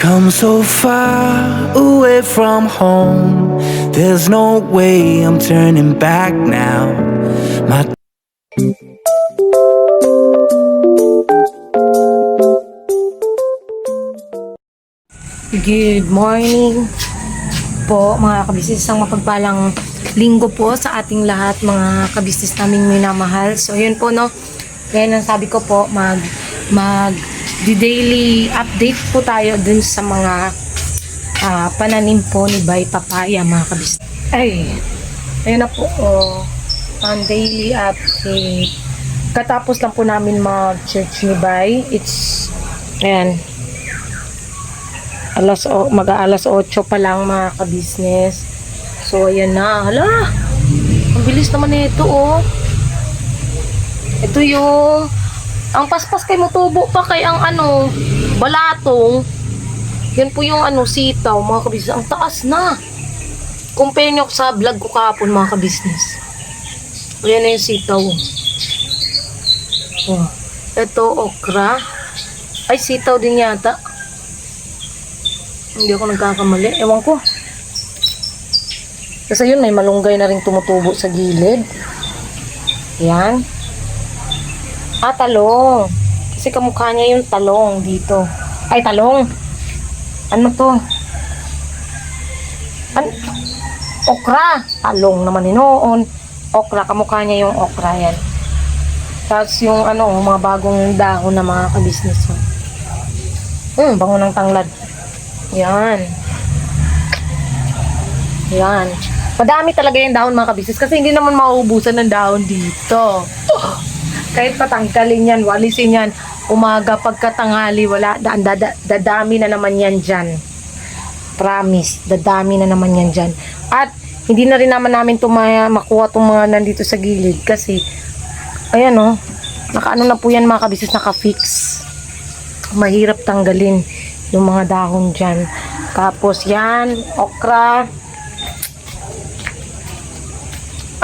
come so far away from home. There's no way I'm turning back now. My Good morning po mga kabisnes. Isang mapagpalang linggo po sa ating lahat mga kabisnes naming minamahal. So yun po no, yan ang sabi ko po, daily update po tayo dun sa mga pananim po ni Bay Papaya mga kabisnes. Ayun na po ang daily update. Katapos lang po namin mag-church ni Bay. It's ayan, mag-aalas 8 pa lang mga ka-business. So ayan na, hala, ang bilis naman nito ito yung ang paspas kay mutubo pa kay ang balatong. Yan po yung sitaw mga ka-business, ang taas na compare nyo sa vlog ko kahapon mga ka-business. Ayan na yung sitaw. Ito okra, ay sitaw din yata. Hindi ako nagkakamali. Ewan ko. Kasi yun, may malunggay na rin tumutubo sa gilid. Yan. Talong. Kasi kamukha niya yung talong dito. Ay, talong. Ano to? Okra. Talong naman noon. Okra. Kamukha niya yung okra yan. Tapos yung mga bagong dahon na mga ka-business. Bango ng tanglad. Yan. Yan. Madami talaga yung dahon mga kabisnes kasi hindi naman mauubusan ng dahon dito. Kahit patanggalin yan, walisin yan, umaga pagkatanghali, wala, dadami na naman yan dyan. Promise, dadami na naman yan dyan. At hindi na rin namin makuha itong mga nandito sa gilid kasi, ayan nakaano na po yan mga kabisnes, naka-fix. Mahirap tanggalin yung mga dahon dyan. Tapos yan, okra.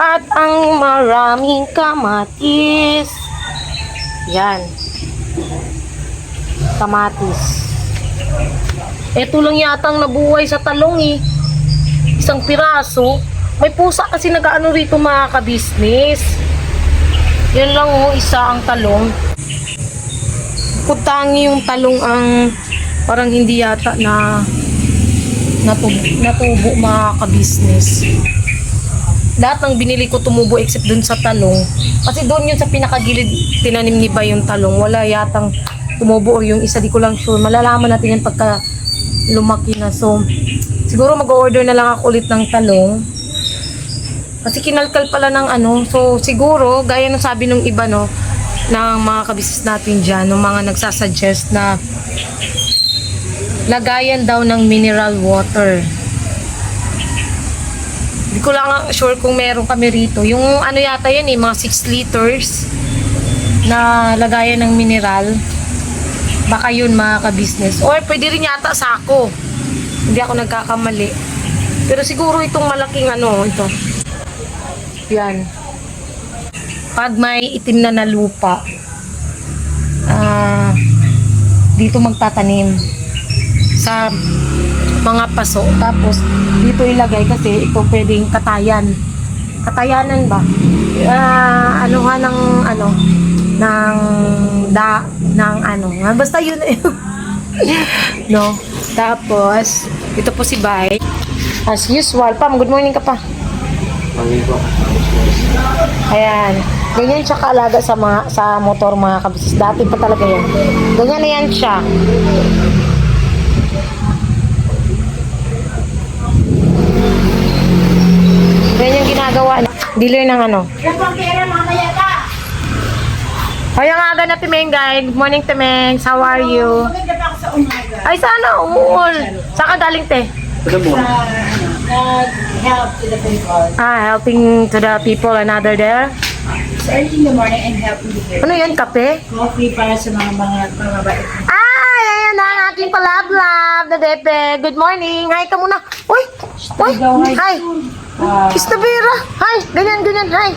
At ang maraming kamatis. Yan. Kamatis. Ito lang yatang nabuhay sa talong Isang piraso. May pusa kasi nag-ano rito mga ka-business. Yan lang isa ang talong. Kutangi yung talong ang parang hindi yata natubo mga ka-business. Lahat ng binili ko tumubo except dun sa talong. Kasi doon yun sa pinakagilid tinanim ni Bay yung talong. Wala yatang tumubo or yung isa, di ko lang sure. Malalaman natin yan pagka lumaki na. So, siguro mag-order na lang ako ulit ng talong. Kasi kinalkal pala ng So, siguro, gaya ng sabi nung iba ng mga kabisnes natin dyan, ng mga nagsasuggest na lagayan daw ng mineral water. Hindi ko lang sure kung meron kami rito. Yung yata yan mga 6 liters na lagayan ng mineral. Baka yun mga ka-business. Or pwede rin yata sako. Hindi ako nagkakamali. Pero siguro itong malaking ito. Yan. Pag may itim na lupa, dito magtatanim sa mga paso, tapos dito ilagay kasi ito pwedeng katayanan ba, basta yun no. Tapos ito po si Bay as usual. Pam, good morning ka pa. Ayan, ganyan siya kaalaga sa motor mga kabisnes. Dati pa talaga yan, ganyan na yan siya. Yan yung ginagawa dealer ng Hoy, ang aga na Timengay. Good morning Timeng. How are you? Ay sana umuul. Saan ka galing te? Help to the people. Helping to the people. Another there? It's early in the morning and helping the people. Ano yan, kape? Coffee para sa mga bait. Ayan na ang aking palablab na Depe. Good morning. Hi ka muna. Uy! Hi! Isnabira! Hi! Ganyan! Hi!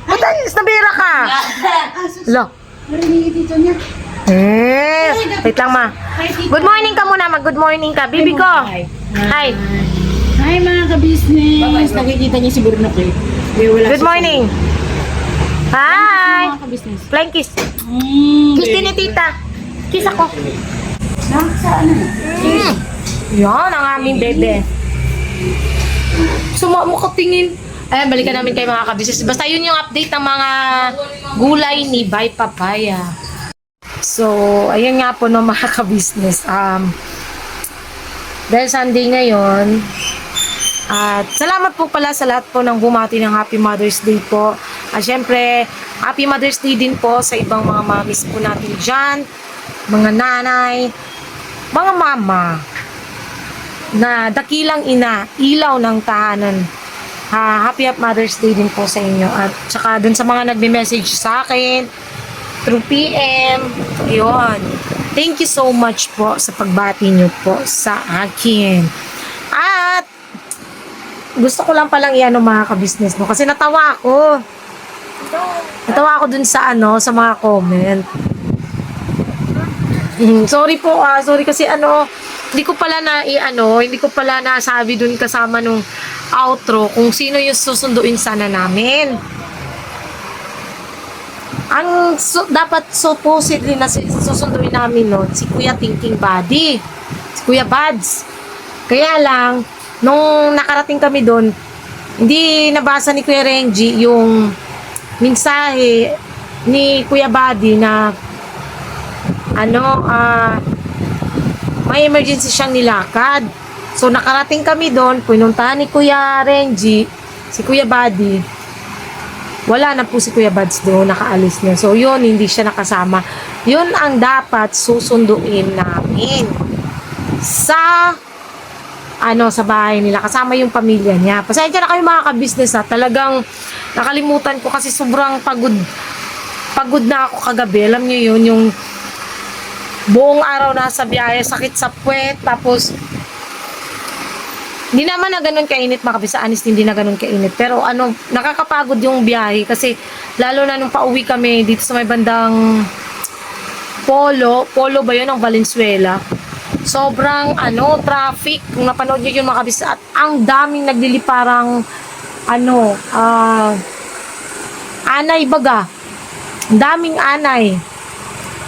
Buta, isnabira ka! Lo! Marinig dito niya. Wait lang, ma. Good morning ka muna, mag-good morning ka. Bibi ko. Hi. Hi mga ka-business. Nakikita niyo siguro na kayo. Good morning. Hi. Mga ka-business. Flying kiss. Kiss din ni tita. Kiss ako. Sa ano? Yan ang aming bebe. Suma mo katingin. Ayan, balikan namin kay mga kabisnes. Basta yun yung update ng mga gulay ni Bay Papaya. So, ayun nga po no mga kabisnes. Dahil Sunday ngayon, at salamat po pala sa lahat po ng bumati ng Happy Mother's Day po. At syempre, Happy Mother's Day din po sa ibang mga mamis po natin dyan, mga nanay, mga mama, na dakilang ina, ilaw ng tahanan. Happy Mother's Day din po sa inyo. At saka dun sa mga nagme-message sa akin, through PM, yun. Thank you so much po sa pagbati nyo po sa akin. At gusto ko lang palang iano mga ka-business no kasi natawa ako. Natawa ako dun sa sa mga comment. Sorry po, sorry kasi hindi ko pala hindi ko pala nasabi dun kasama nung outro kung sino yung susunduin sana namin. Ang dapat supposedly na susunduin namin si Kuya Thinking Buddy, si Kuya Buds. Kaya lang, nung nakarating kami doon, hindi nabasa ni Kuya Renji yung mensahe ni Kuya Buddy na may emergency siyang nilakad. So nakarating kami doon, pinuntahan ni Kuya Renji, si Kuya Buddy. Wala na po si Kuya Buds doon, nakaalis na. So, yun, hindi siya nakasama. Yun ang dapat susunduin namin sa sa bahay nila. Kasama yung pamilya niya. Pasensya na kayo mga ka-business talagang nakalimutan ko kasi sobrang pagod na ako kagabi. Alam niyo yun, yung buong araw nasa biyahe, sakit sa puwet, tapos hindi naman na ganun kainit mga kabisa, honest, hindi na ganun kainit. Pero nakakapagod yung biyahe kasi lalo na nung pauwi kami dito sa may bandang Polo ba yun, ng Valenzuela. Sobrang traffic. Kung napanood nyo yun mga kabisa, at ang daming nagliliparang anay baga. Ang daming anay.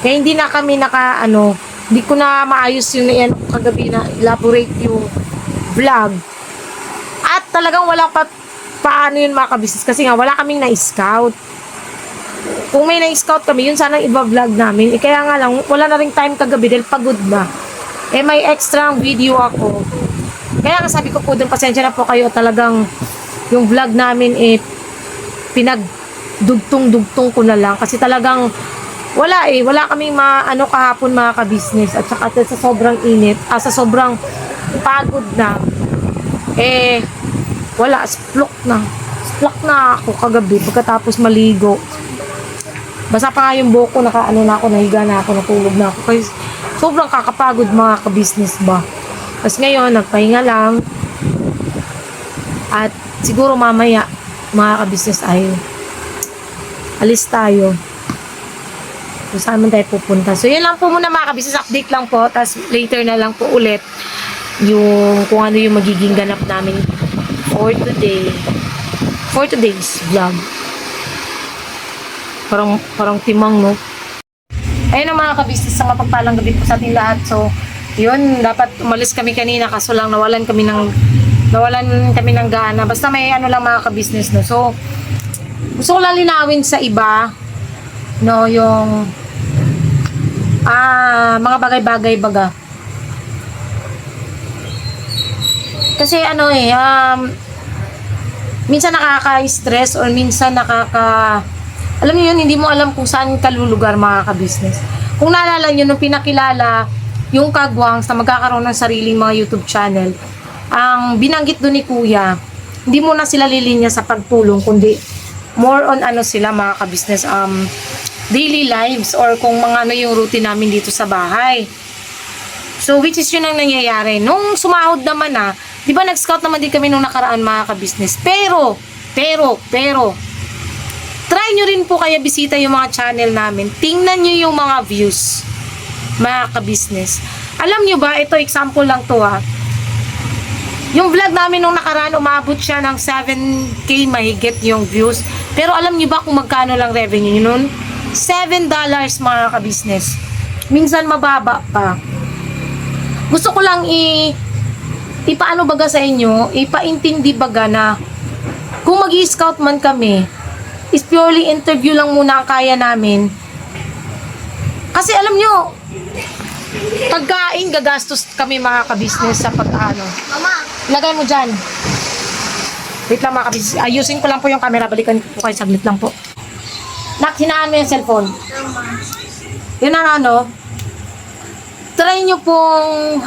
Kaya hindi na kami hindi ko na maayos yung kagabi na elaborate yung vlog. At talagang wala paano yun mga kabisnes kasi nga wala kaming na-scout. Kung may na-scout kami, yun sana iba-vlog namin. Kaya nga lang, wala na rin time kagabi dahil pagod na. May extra video ako. Kaya nga sabi ko po dun, pasensya na po kayo, talagang yung vlog namin pinagdugtong-dugtong ko na lang kasi talagang wala kaming kahapon mga kabisnes at saka sa sobrang init, sa sobrang pagod na wala, splok na ako kagabi pagkatapos maligo, basta pa nga yung buhok ko, na ako, nahiga na ako, natulog na ako kasi sobrang kakapagod mga kabisnes ba. Tapos ngayon nagpahinga lang at siguro mamaya mga kabisnes ay alis tayo kung saan man tayo pupunta. So yun lang po muna mga kabisnes, update lang po, tapos later na lang po ulit yung kung ano yung magiging ganap namin for today's vlog. Parang timang no. Ayun ang mga kabisnes, sa mapagpalang gabi po sa ating lahat. So yun, dapat umalis kami kanina kaso lang nawalan kami ng gana. Basta may lang mga kabisnes no. So gusto ko lang linawin sa iba no, yung mga bagay-bagay baga. Kasi minsan nakaka-stress or minsan alam niyo yun, hindi mo alam kung saan ka lulugar mga ka-business. Kung naalala niyo nung pinakilala yung Kagwangs na magkakaroon ng sariling mga YouTube channel, ang binanggit doon ni Kuya, hindi mo na sila lilinya sa pagtulong kundi more on sila mga ka-business, daily lives or kung mga yung routine namin dito sa bahay. So which is yun ang nangyayari. Nung sumahod naman di ba nag-scout naman din kami nung nakaraan mga ka-business. Pero try nyo rin po kaya bisita yung mga channel namin. Tingnan nyo yung mga views, mga ka-business. Alam nyo ba, ito example lang to ha. Yung vlog namin nung nakaraan, umabot siya ng 7K mahigit yung views. Pero alam nyo ba kung magkano lang revenue nun? $7 mga ka-business. Minsan mababa pa. Gusto ko lang ipaano baga sa inyo, ipaintindi baga na kung mag-i-scout man kami, is purely interview lang muna ang kaya namin. Kasi alam nyo, pagkain, gagastos kami mga ka-business sa pag-ano. Mama! Lagay mo dyan. Wait lang mga ka-business. Ayusin ko lang po yung camera. Balikan ko kayo saglit lang po. Nak, hinaan mo yung cellphone. Yun ang ano. Try nyo pong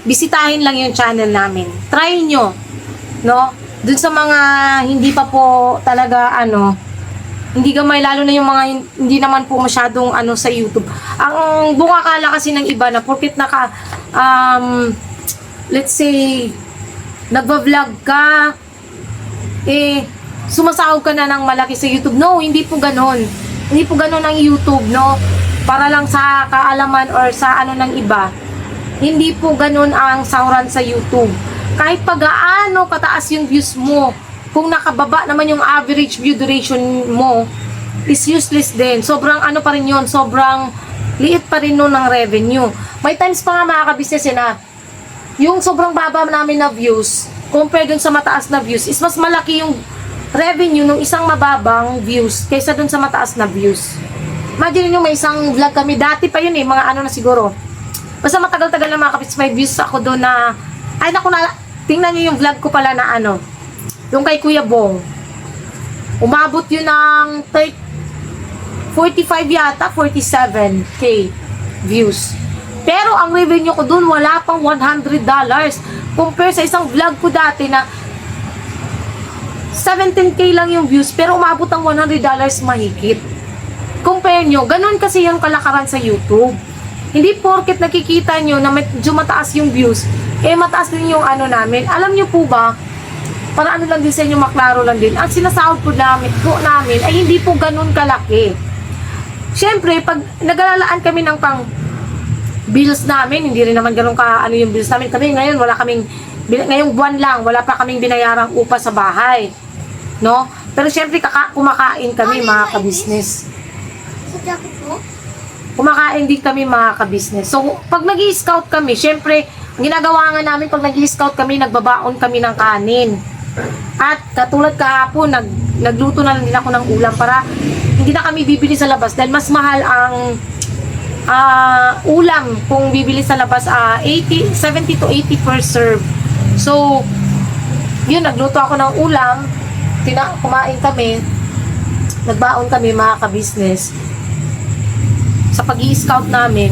bisitahin lang yung channel namin. Try nyo. No? Dun sa mga hindi pa po talaga hindi gamay, lalo na yung mga hindi naman po masyadong sa YouTube. Ang bungakala kasi ng iba na porket let's say nagva-vlog ka, sumasahod ka na ng malaki sa YouTube. No, hindi po ganon. Hindi po ganon ang YouTube, no? Para lang sa kaalaman or sa ng iba. Hindi po ganon ang sahuran sa YouTube. Kahit pag-aano kataas yung views mo, kung nakababa naman yung average view duration mo, is useless din. Sobrang pa rin yun, sobrang liit pa rin nun ng revenue. May times pa nga mga ka-business na yung sobrang baba namin na views, compare dun sa mataas na views, is mas malaki yung revenue ng isang mababang views kaysa dun sa mataas na views. Imagine nyo, may isang vlog kami, dati pa yun mga na siguro. Basta matagal-tagal na mga ka-business, may views ako doon na, ay naku na, tingnan nyo yung vlog ko pala na yung kay Kuya Bong. Umabot yun ng 45 yata, 47K views. Pero ang revenue ko dun, wala pang $100. Compare sa isang vlog ko dati na 17K lang yung views, pero umabot ang $100 mahigit. Compare nyo, ganun kasi yung kalakaran sa YouTube. Hindi porket nakikita nyo na medyo mataas yung views, mataas din yung namin. Alam nyo po ba, para lang din sa inyo, maklaro lang din, ang sinasahod po namin ay hindi po ganun kalaki. Siyempre, pag naglalaan kami ng pang bills namin, hindi rin naman ganun yung bills namin. Kami ngayon, ngayong buwan lang, wala pa kaming binayarang upa sa bahay. No? Pero siyempre, kumakain kami mga ka-business. Kumakain din kami mga ka-business. So, pag nag-i-scout kami, siyempre, ang ginagawa nga namin pag nag-i-scout kami, nagbabaon kami ng kanin. At katulad kahapon, nagluto na lang din ako ng ulam para hindi na kami bibili sa labas dahil mas mahal ang ulam kung bibili sa labas, 70 to 80 per serve. So, yun, nagluto ako ng ulam, kumain kami, nagbaon kami mga ka-business sa pag-i-scout namin.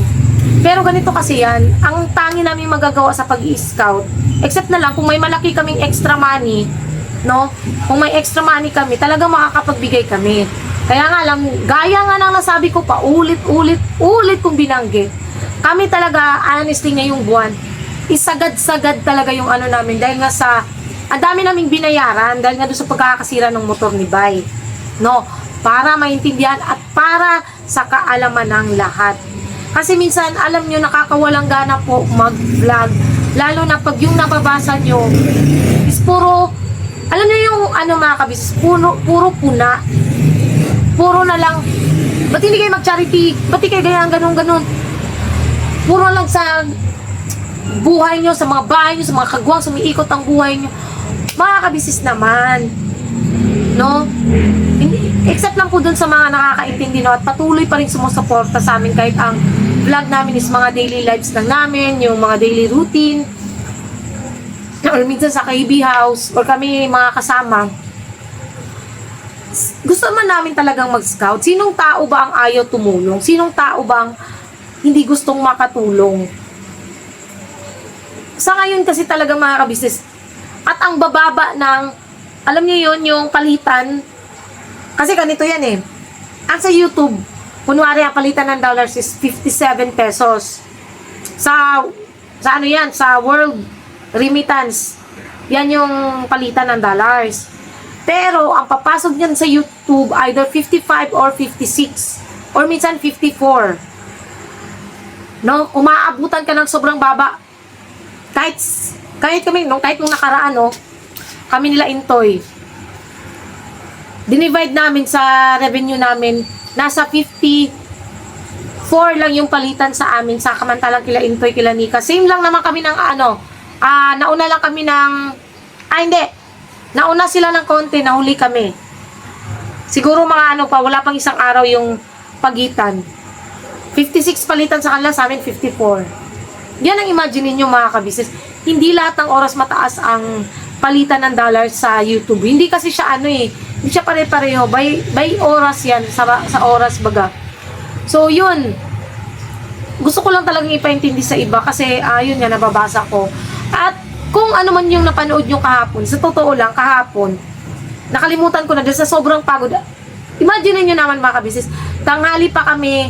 Pero ganito kasi yan, ang tangi namin magagawa sa pag-i-scout, except na lang kung may malaki kaming extra money, no? Kung may extra money kami, talagang makakapagbigay kami. Kaya nga lang, gaya nga nang nasabi ko pa, ulit kong binanggit. Kami talaga, honestly, ngayong buwan, isagad-sagad talaga yung namin dahil nga sa, ang dami naming binayaran dahil nga doon sa pagkakasira ng motor ni Bay. No? Para maintindihan at para sa kaalaman ng lahat. Kasi minsan, alam nyo, nakakawalang gana po mag-vlog. Lalo na pag yung nababasa nyo, is puro, alam nyo yung mga kabis, puro puna. Puro na lang, ba't hindi kayo mag-charity? Ba't hindi kayo ganun? Puro lang sa buhay nyo, sa mga bahay nyo, sa mga kagwang, sumiikot ang buhay nyo. Mga kabisis naman. No? Except lang po dun sa mga nakakaintindi, no? At patuloy pa rin sumusuporta sa amin kahit ang vlog namin is mga daily lives lang namin, yung mga daily routine, or minsan sa KB house, or kami mga kasama. Gusto man namin talagang mag-scout. Sinong tao ba ang ayaw tumulong? Sinong tao ba ang hindi gustong makatulong? Sa ngayon kasi talaga mga ka-business, at ang bababa ng, alam niyo yun, yung palitan, kasi ganito yan ang sa YouTube, kunwari ang palitan ng dollars is 57 pesos. Sa world remittance, yan yung palitan ng dollars. Pero, ang papasok niyan sa YouTube, either 55 or 56. Or minsan 54. No? Umaabutan ka ng sobrang baba. Kahit kami, no? Kahit nung nakaraan, no? Kami nila Intoy. Dinivide namin sa revenue namin, nasa 54 lang yung palitan sa amin, sa kamantalang kila Intoy, kila Nika. Same lang naman kami ng nauna lang kami ng, hindi. Nauna sila ng konti, nahuli kami. Siguro mga wala pang isang araw yung pagitan. 56 palitan sa kanila, sa amin 54. Yan ang imagine niyo mga kabisnes. Hindi lahat ng oras mataas ang palitan ng dollars sa YouTube. Hindi kasi siya hindi siya pare-pareho. By oras yan, sa oras baga. So yun, gusto ko lang talagang ipaintindi sa iba kasi yun nga, nababasa ko. At kung ano man yung napanood nyo kahapon, sa totoo lang, kahapon, nakalimutan ko na dahil sa sobrang pagod. Imagine nyo naman mga kabisnes, tanghali pa kami,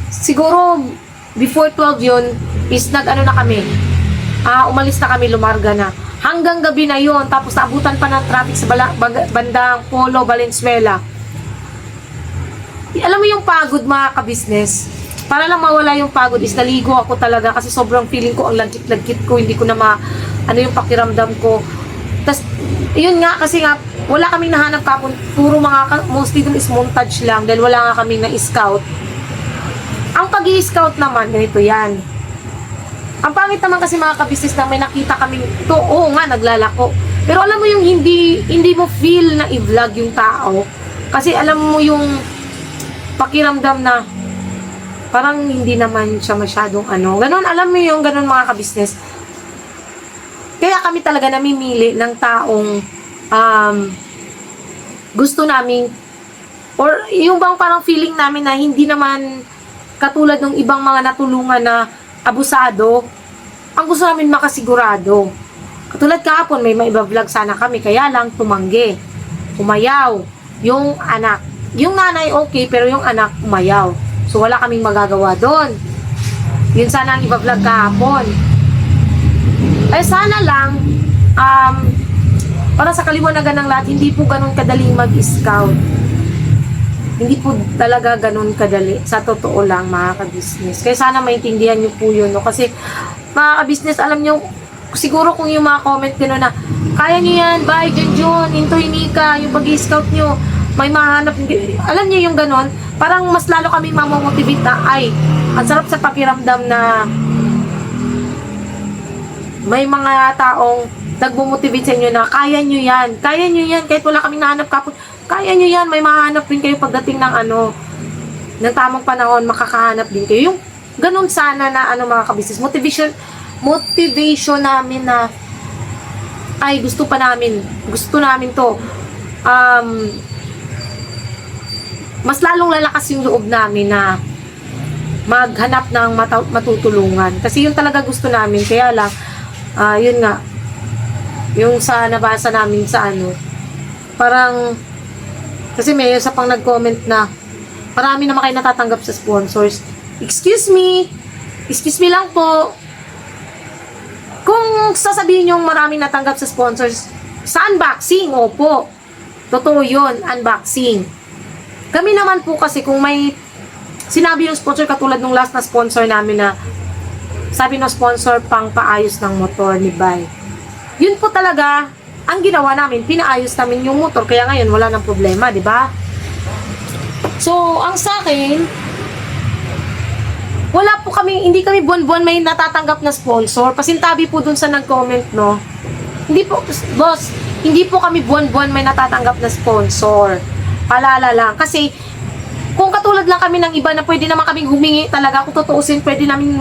siguro before 12 yun, is na kami, umalis na kami, lumarga na. Hanggang gabi na yun, tapos naabutan pa ng traffic sa bandang Polo, Valenzuela. Alam mo yung pagod mga kabisnes, para lang mawala yung pagod is naligo ako talaga kasi sobrang feeling ko ang lagkit-lagkit ko, hindi ko na yung pakiramdam ko. Tas yun nga, kasi nga wala kaming nahanap kapon, puro mostly dun is montage lang dahil wala nga kaming na-scout. Ang pag-i-scout naman, ganito yan. Ang pangit naman kasi mga kabisnes na may nakita kami ito, oo nga, naglalako. Pero alam mo yung hindi mo feel na i-vlog yung tao. Kasi alam mo yung pakiramdam na parang hindi naman siya masyadong Ganon, alam mo yung ganon mga kabisnes. Kaya kami talaga namimili ng taong gusto namin, or yung bang parang feeling namin na hindi naman katulad ng ibang mga natulungan na abusado. Ang gusto namin makasigurado. Katulad kahapon, may maiba-vlog sana kami, kaya lang tumanggi. Umayaw. Yung anak. Yung nanay okay, pero yung anak umayaw. So wala kaming magagawa doon. Yun sana ang iba-vlog kahapon. Eh sana lang, para sa kaliwanagan ng lahat, hindi po ganun kadaling mag-scout. Hindi po talaga ganun kadali. Sa totoo lang, mga ka-business. Kaya sana maintindihan nyo po yun, no? Kasi, mga ka-business, alam nyo, siguro kung yung mga comment gano'n na, kaya nyo yan, bye, Junjun, Intoy, Nika, yung pag-scout nyo, may mahanap, alam nyo yung gano'n, parang mas lalo kami mamomotivate na, ay, ang sarap sa pakiramdam na may mga taong nagmo-motivate sa inyo na, kaya nyo yan, kahit wala kaming nahanap kapon, kaya nyo yan, may mahanap din kayo pagdating ng ng tamang panahon, makakahanap din kayo. Yung ganun sana na mga kabisnes, motivation namin na ay gusto namin to. Mas lalong lalakas yung loob namin na maghanap ng matutulungan. Kasi yun talaga gusto namin. Kaya lang, yun nga, yung sa nabasa namin sa parang kasi may isa pang nag-comment na marami naman kayo natatanggap sa sponsors. Excuse me lang po. Kung sasabihin yung maraming natanggap sa sponsors, sa unboxing, opo. Totoo yun, unboxing. Kami naman po kasi kung may sinabi yung sponsor, katulad nung last na sponsor namin na sabi ng sponsor pang paayos ng motor ni Bay. Yun po talaga ang ginawa namin, pinaayos namin yung motor, kaya ngayon wala nang problema, di ba? So, ang sa akin, hindi kami buwan-buwan may natatanggap na sponsor. Pasintabi po dun sa nag-comment, no? Hindi po kami buwan-buwan may natatanggap na sponsor. Palala lang. Kasi, kung katulad lang kami ng iba na pwede naman kaming humingi talaga, kung tutuusin, pwede naman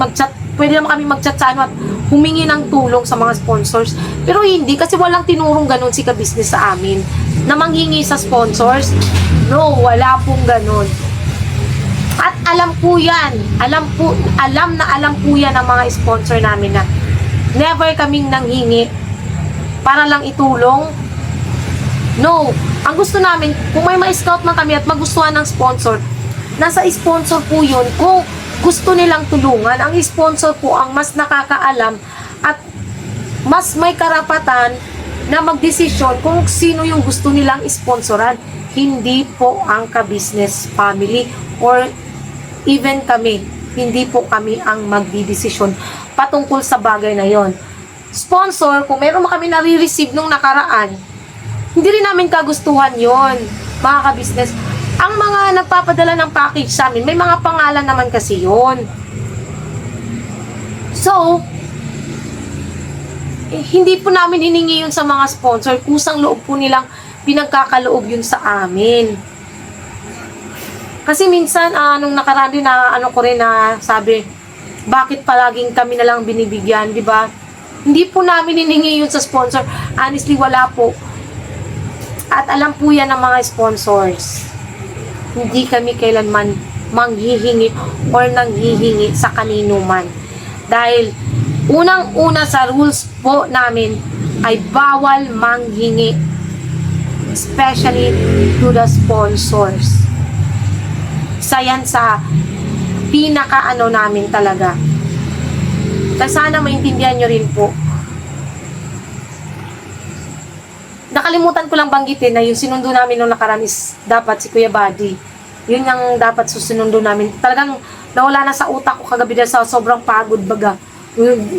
kami mag-chat sa at humingi ng tulong sa mga sponsors. Pero hindi, kasi walang tinurong ganun si ka-business sa amin na manghingi sa sponsors. No, wala pong ganun. At alam po yan, alam po yan ng mga sponsor namin na never kaming nanghingi para lang itulong. No, ang gusto namin, kung may ma-scout man kami at magustuhan ng sponsor, nasa sponsor po yun. Kung gusto nilang tulungan, ang sponsor po ang mas nakakaalam at mas may karapatan na magdesisyon kung sino yung gusto nilang sponsoran. Hindi po ang ka-business family or even kami. Hindi po kami ang magdidesisyon patungkol sa bagay na yon. Sponsor, kung meron kami nare-receive nung nakaraan, hindi rin namin kagustuhan yon, mga ka-business. Ang mga nagpapadala ng package sa amin, may mga pangalan naman kasi yon. So, hindi po namin hiningi yun sa mga sponsor. Kusang loob po nilang pinagkakaloob yun sa amin. Kasi minsan, nung nakaraan din na ko rin na sabi, bakit palaging kami na lang binibigyan, di ba? Hindi po namin hiningi yun sa sponsor. Honestly, wala po. At alam po yan ng mga sponsors. Hindi kami kailanman manghihingi or nanghihingi sa kanino man. Dahil unang-una sa rules po namin ay bawal manghingi, especially to the sponsors. Isa yan sa pinaka-ano namin talaga. Kaya sana maintindihan nyo rin po. Nakalimutan ko lang banggitin na yung sinundo namin nung nakaraan is dapat si Kuya Buddy. Yun yung dapat susinundo namin. Talagang nawala na sa utak ko kagabi dahil sa sobrang pagod baga.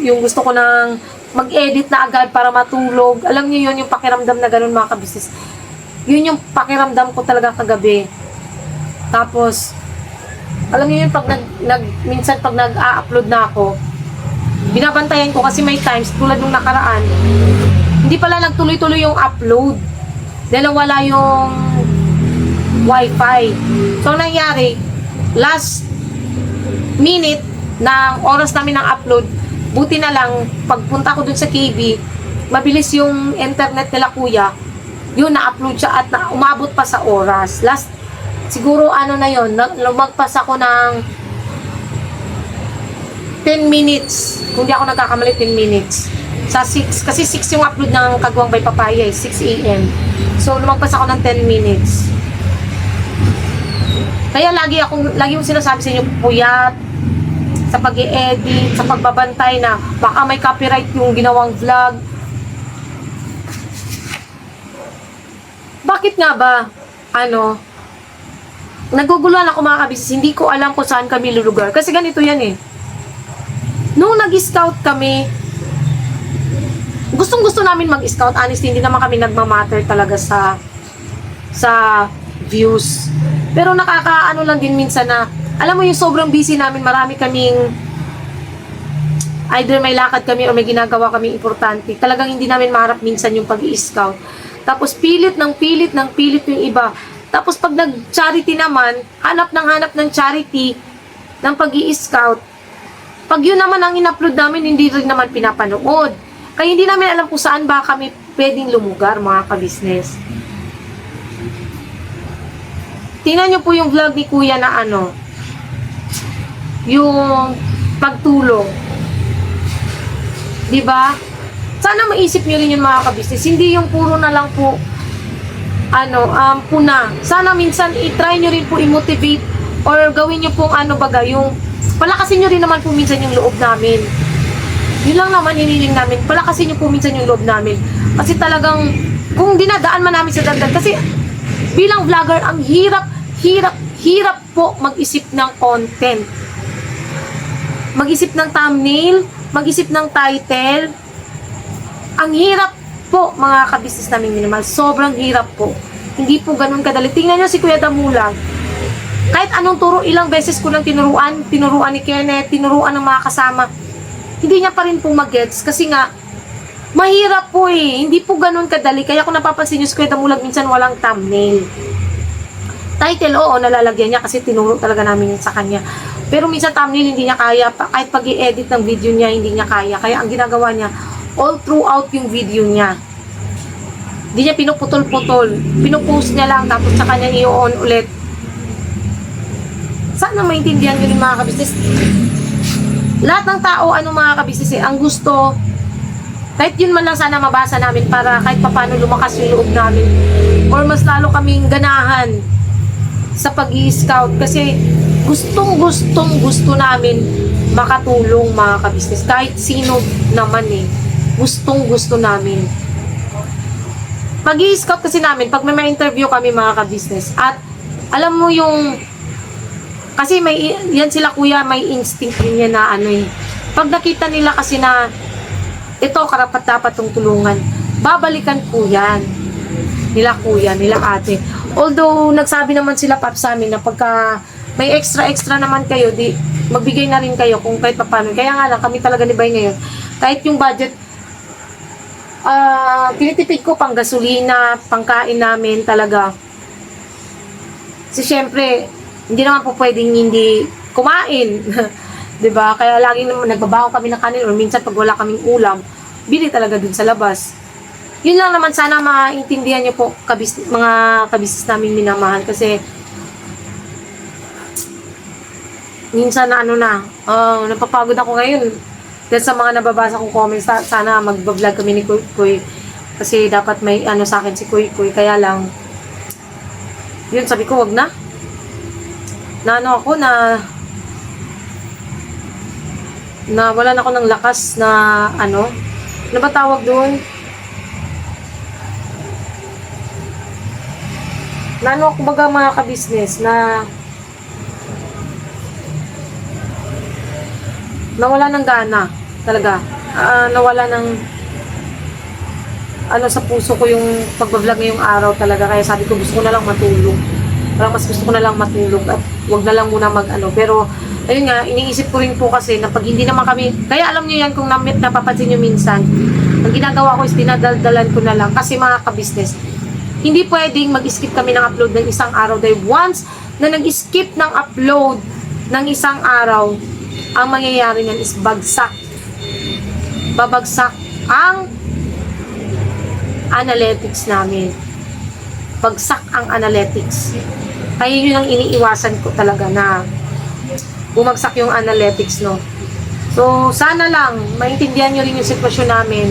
Yung gusto ko nang mag-edit na agad para matulog. Alam niyo yun, yung pakiramdam na ganun, mga kabisnes. Yun yung pakiramdam ko talaga kagabi. Tapos, alam niyo yun, pag minsan pag nag-a-upload na ako, binabantayan ko kasi may times, tulad nung nakaraan, hindi pala nagtuloy-tuloy yung upload. Dahil wala yung wifi. So, nangyari, last minute ng oras namin ng upload, buti na lang, pagpunta ko dun sa KB, mabilis yung internet nila kuya, yun, na-upload siya at umabot pa sa oras. Last, siguro na yun, lumagpas ako ng 10 minutes, kung di ako nagkakamali, 10 minutes. Sa 6, kasi 6 yung upload ng Kagwang by Papaya, 6 a.m. So, lumagpas ako ng 10 minutes. Kaya lagi yung sinasabi sa inyo, puyat, sa pag-i-edit, sa pagbabantay na baka may copyright yung ginawang vlog. Bakit nga ba, naguguluhan ako mga kabisnes, hindi ko alam kung saan kami lulugar. Kasi ganito yan eh. Nung nag-scout kami, gustong-gusto namin mag-scout. Honestly, hindi naman kami nagmamatter talaga sa views. Pero nakakaano lang din minsan na, alam mo yung sobrang busy namin, marami kaming, either may lakad kami o may ginagawa kami importante. Talagang hindi namin maharap minsan yung pag-i-scout. Tapos pilit yung iba. Tapos pag nag-charity naman, hanap ng charity ng pag-i-scout. Pag yun naman ang in-upload namin, hindi rin naman pinapanood. Kaya hindi namin alam kung saan ba kami pwedeng lumugar, mga kabisnes. Tingnan nyo po yung vlog ni Kuya na yung pagtulong. Diba? Sana maisip nyo rin yung mga kabisnes. Hindi yung puro na lang po puna. Sana minsan i-try nyo rin po i-motivate or gawin nyo pong yung palakasin nyo rin naman po minsan yung loob namin. Yun lang naman hiniling namin. Palakasin nyo po minsan yung loob namin. Kasi talagang kung dinadaan man namin sa dagdag, kasi bilang vlogger, ang hirap po mag-isip ng content. Mag-isip ng thumbnail, mag-isip ng title. Ang hirap po, mga kabisnes namin minimal. Sobrang hirap po. Hindi po ganun kadali. Tingnan nyo si Kuya Damulag. Kahit anong turo, ilang beses ko lang tinuruan ni Kenneth, tinuruan ng mga kasama. Hindi niya pa rin po mag-gets kasi nga, mahirap po eh. Hindi po ganun kadali. Kaya kung napapansin nyo si Kuya Damulag, minsan walang thumbnail. Title, oo, nalalagyan niya kasi tinuro talaga namin yun sa kanya. Pero minsan thumbnail hindi niya kaya. Kahit pag i-edit ng video niya, hindi niya kaya. Kaya ang ginagawa niya, all throughout yung video niya, hindi niya pinuputol-putol. Pinupost niya lang, tapos sa kanya i-on ulit. Sana maintindihan nyo rin mga kabisnes. Lahat ng tao, mga kabisnes, ang gusto, kahit yun man lang sana mabasa namin para kahit papano lumakas yung loob namin. Or mas lalo kaming ganahan sa pag-i-scout. Kasi gusto namin makatulong mga kabisnes. Kahit sino naman eh. Gusto namin. Mag-i-scout kasi namin pag may interview kami mga ka-business. At alam mo yung kasi may yan sila kuya, may instinct din yan na ano eh. Pag nakita nila kasi na ito karapat dapat tong tulungan, babalikan po yan nila kuya, nila ate. Although nagsabi naman sila pap sa amin na pagka may extra naman kayo, di magbigay na rin kayo kung kahit paano. Kaya nga lang kami talaga ni Bay ngayon, kahit yung budget tinitipid ko pang gasolina, pangkain namin talaga. Kasi syempre, hindi naman po pwedeng hindi kumain. 'Di ba? Kaya laging naman nagbabaon kami ng kanin or minsan pag wala kaming ulam, bili talaga dun sa labas. Yun lang naman, sana maintindihan niyo po mga kabisnes namin minamahal kasi minsan na napapagod ako ngayon. Dahil sa mga nababasa kong comments, sana mag-vlog kami ni Kuy Kuy kasi dapat may sa akin si Kuy Kuy, kaya lang yun, sabi ko wag na. Ako na wala na ako ng lakas na ano ba tawag doon? Kumbaga mga ka-business na nawala ng gana talaga. Nawala ng sa puso ko yung pag-vlog ngayong araw talaga. Kaya sabi ko gusto ko na lang matulog. Parang mas gusto ko na lang matulog at wag na lang muna pero ayun nga, iniisip ko rin po kasi na pag hindi naman kami, kaya alam niyo yan kung napapansin niyo minsan, ang ginagawa ko is dinadaldalan ko na lang kasi mga ka-business, hindi pwedeng mag-skip kami ng upload ng isang araw dahil once na nag-skip ng upload ng isang araw, ang mangyayari niyan is babagsak ang analytics namin. Bagsak ang analytics. Kaya yun ang iniiwasan ko talaga na bumagsak yung analytics, no. So, sana lang maintindihan nyo rin yung sitwasyon namin.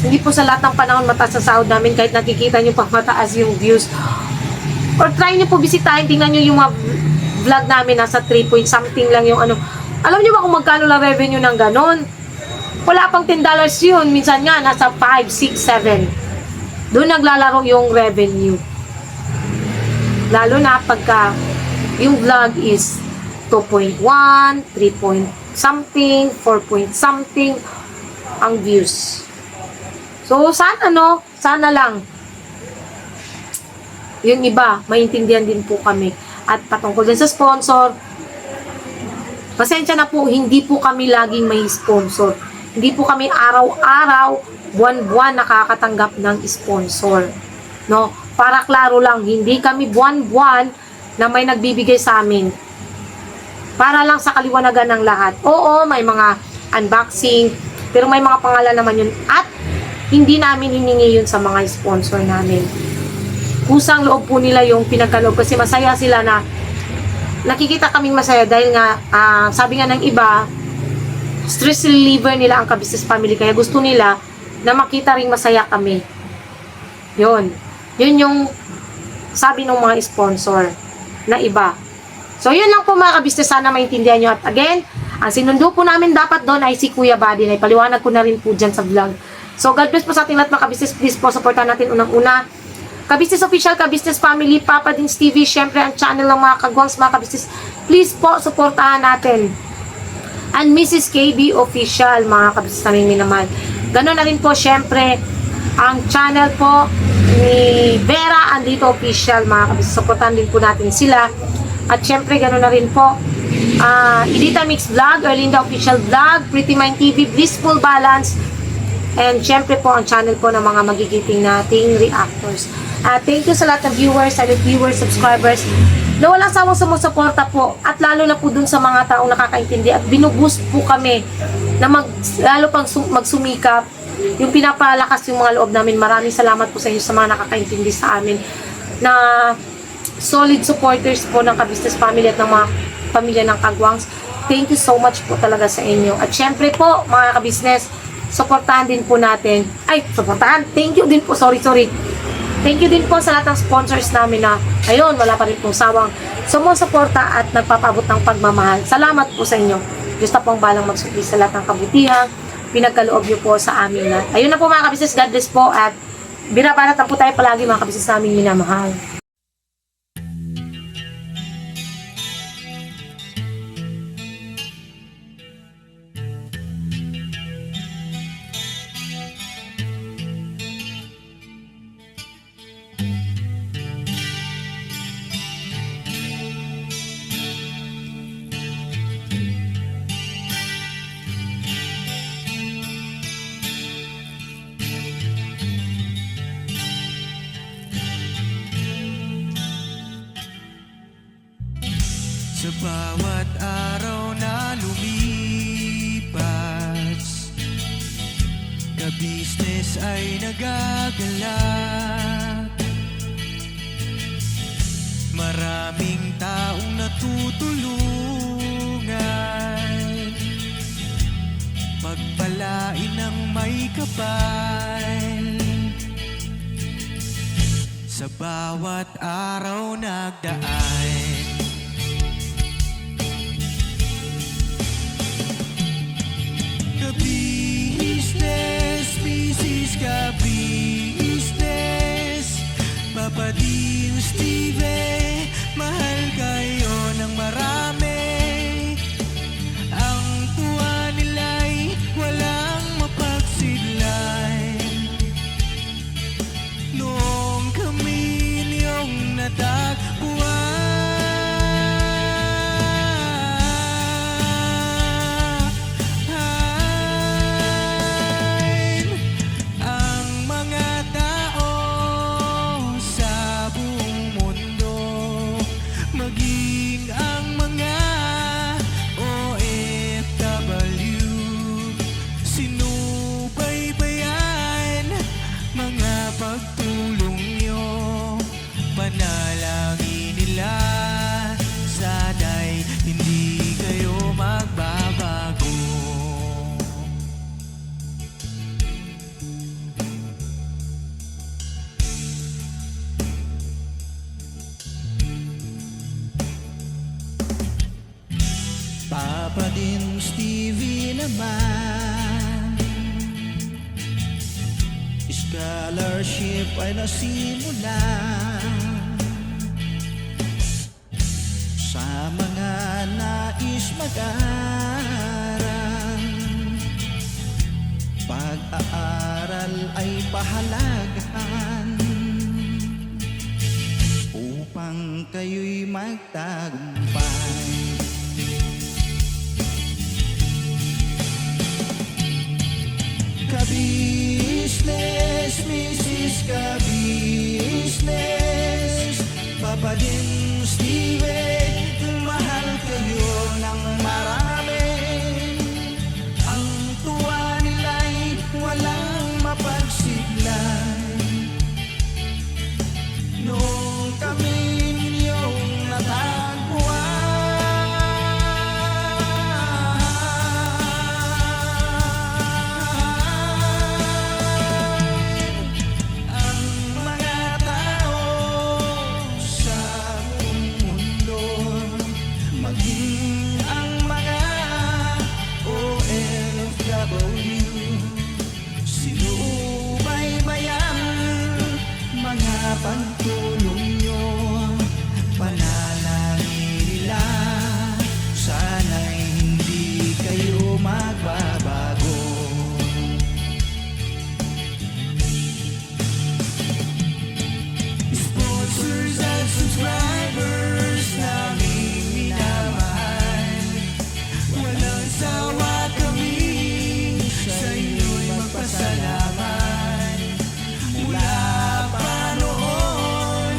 Hindi po sa lahat ng panahon mataas sa sahod namin kahit nakikita nyo pang mataas yung views. Or try nyo po bisitahin, tingnan nyo yung mga vlog namin, nasa 3 point something lang yung Alam nyo ba kung magkano lang revenue ng ganon? Wala pang $10 yun. Minsan nga, nasa 5, 6, 7. Doon naglalaro yung revenue. Lalo na pagka yung vlog is 2.1, 3 point something, 4 point something ang views. So, sana lang yung iba, maintindihan din po kami. At patungkol din sa sponsor, pasensya na po, hindi po kami laging may sponsor. Hindi po kami araw-araw, buwan-buwan nakakatanggap ng sponsor. No? Para klaro lang, hindi kami buwan-buwan na may nagbibigay sa amin. Para lang sa kaliwanagan ng lahat. Oo, may mga unboxing, pero may mga pangalan naman yun. At hindi namin hiningi yun sa mga sponsor namin. Kusang loob po nila yung pinagkaloob kasi masaya sila na nakikita kaming masaya dahil nga, sabi nga ng iba, stress reliever nila ang ka-business family. Kaya gusto nila na makita ring masaya kami. Yun yung sabi ng mga sponsor na iba. So, yun lang po mga ka-business. Sana maintindihan nyo. At again, ang sinundo po namin dapat doon ay si Kuya Buddy. Na ipaliwanag ko na rin po dyan sa vlog. So, God bless po sa ating lahat mga ka-business. Please po, supportan natin unang-una Ka-Business Official, Ka-Business Family, Papa Dins TV, syempre ang channel ng mga kagwangs, mga ka-business. Please po, supportahan natin. And Mrs. KB Official, mga ka-business namin minamahal. Ganon na rin po, syempre, ang channel po ni Vera Andito Official, mga ka-business. Supportahan din po natin sila. At syempre, ganon na rin po, Edita Mix Vlog, Erlinda Official Vlog, Pretty Mind TV, Blissful Balance, and syempre po ang channel po ng mga magigiting nating reactors. Thank you sa lahat ng viewers, silent viewers, subscribers na walang sawang sumusuporta po, at lalo na po dun sa mga taong nakakaintindi at binuboost po kami na lalo pang magsumikap, yung pinapalakas yung mga loob namin. Maraming salamat po sa inyo sa mga nakakaintindi sa amin na solid supporters po ng Ka-Business Family at ng mga pamilya ng Kagwangs. Thank you so much po talaga sa inyo. At syempre po mga ka-business, supportahan din po natin. Thank you din po. Sorry. Thank you din po sa lahat ng sponsors namin na, ayun, wala pa rin pong sawang sumusuporta at nagpapabot ng pagmamahal. Salamat po sa inyo. Diyos na po ang balang magsukli sa lahat ng kabutihan. Pinagkaloob niyo po sa amin na. Ayun na po mga ka-business. God bless po at binabanatan po tayo palagi mga kabisnes naming minamahal. Sa bawat araw na lumipas, ka-business ay nagagalak. Maraming taong natutulungan, pagpalain ng may kapal. Sa bawat araw nagdaan, ka-business, business ka-business, Papa Dio, Steve, mahal kayo ng marami. Ang tuwa nila'y walang mapagsidlan. Noong kami niyong natagpuan, ang mga tao sa buong mundo, maging ang mga OFW, sinubaybayan mga pagtulong nyo, panalangin nila, sana'y hindi kayo magbabago. Papa din Stevie naman, scholarship ay nasimula sa mga nais mag-aral. Pag-aaral ay pahalagahan upang kayo'y magtagumpay. Ka-business, Mrs. Ka-business, Papa din Steve, mahal kayo ng marami. Ang tuwa nila'y walang mapagsiglan. Noong kami ninyong natagpuan, ang mga tao sa buong mundo, maging ang mga OFW, sinubaybayan mga pagtulong nyo, panalangin nila, sana'y hindi kayo magbabago. Sponsors at subscribers naming minamahal, walang sawa kami sa inyo'y magpasalamat. Mula pa noon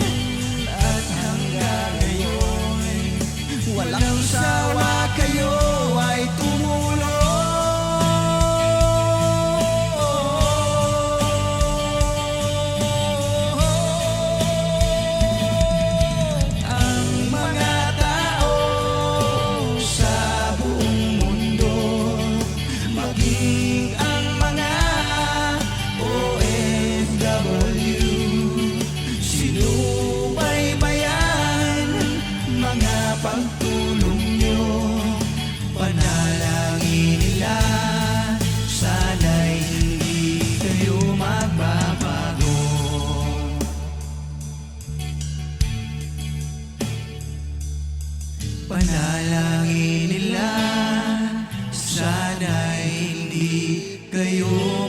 Panalangin nila, sana'y hindi kayo